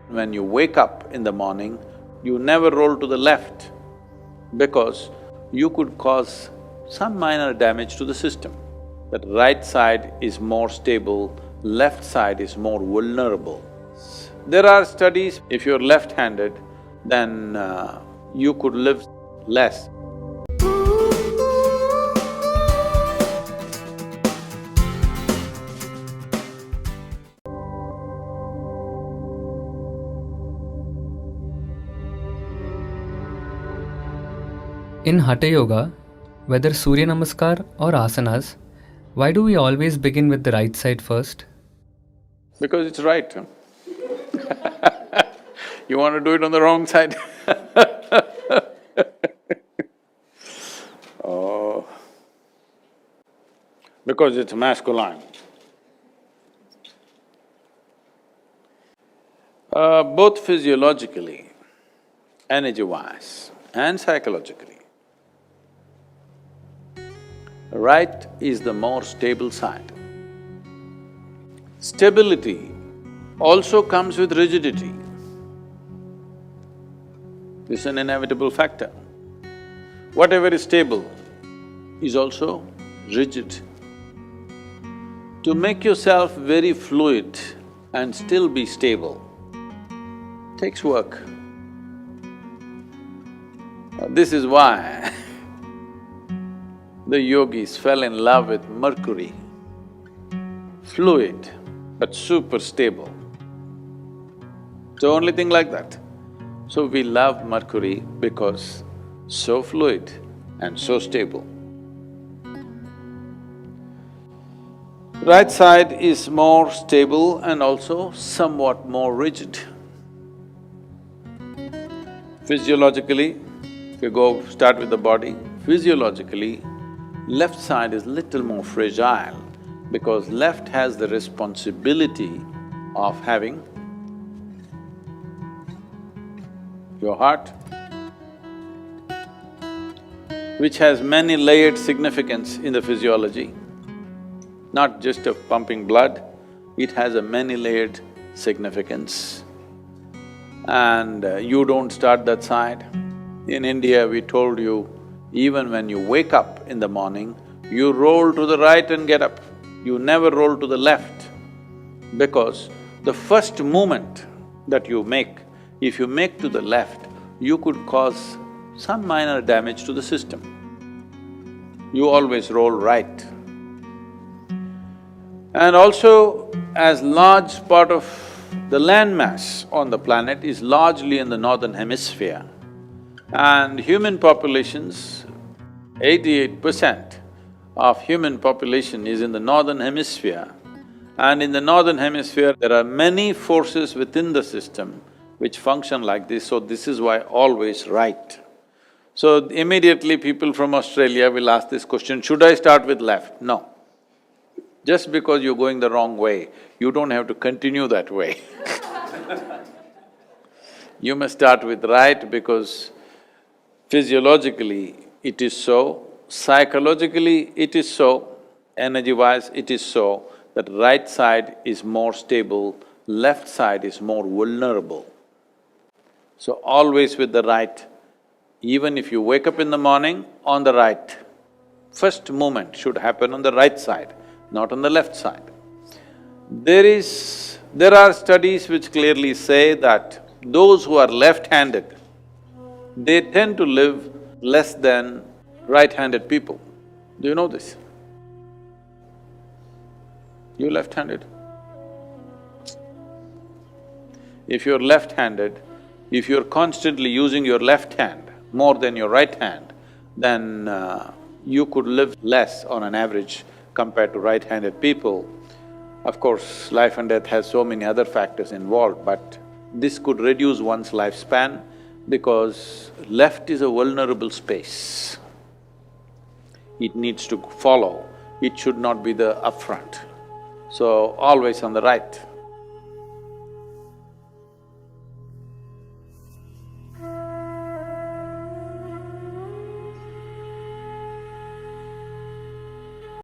When you wake up in the morning, you never roll to the left because you could cause some minor damage to the system. That right side is more stable, left side is more vulnerable. There are studies, if you're left-handed, then you could live less. In Hatha Yoga, whether Surya Namaskar or asanas, why do we always begin with the right side first? Because it's right, huh? You want to do it on the wrong side Oh, because it's masculine. Both physiologically, energy-wise and psychologically, right is the more stable side. Stability also comes with rigidity. This is an inevitable factor. Whatever is stable is also rigid. To make yourself very fluid and still be stable takes work. This is why the yogis fell in love with Mercury, fluid but super stable. It's the only thing like that. So we love Mercury because so fluid and so stable. Right side is more stable and also somewhat more rigid. Physiologically, if you start with the body, physiologically, left side is little more fragile because left has the responsibility of having your heart, which has many layered significance in the physiology, not just of pumping blood, it has a many-layered significance. And you don't start that side. In India, we told you, even when you wake up in the morning, you roll to the right and get up. You never roll to the left because the first movement that you make, if you make to the left, you could cause some minor damage to the system. You always roll right. And also, as large part of the landmass on the planet is largely in the northern hemisphere, and human populations, 88% of human population is in the northern hemisphere, and in the northern hemisphere there are many forces within the system which function like this, so this is why always right. So immediately people from Australia will ask this question, should I start with left? No. Just because you're going the wrong way, you don't have to continue that way You must start with right because physiologically it is so, psychologically it is so, energy-wise it is so that right side is more stable, left side is more vulnerable. So always with the right, even if you wake up in the morning, on the right, first movement should happen on the right side, not on the left side. There are studies which clearly say that those who are left-handed, they tend to live less than right-handed people. Do you know this? You left-handed? If you're left-handed, if you're constantly using your left hand more than your right hand, then you could live less on an average compared to right-handed people. Of course, life and death has so many other factors involved, but this could reduce one's lifespan because left is a vulnerable space. It needs to follow, it should not be the upfront. So, always on the right.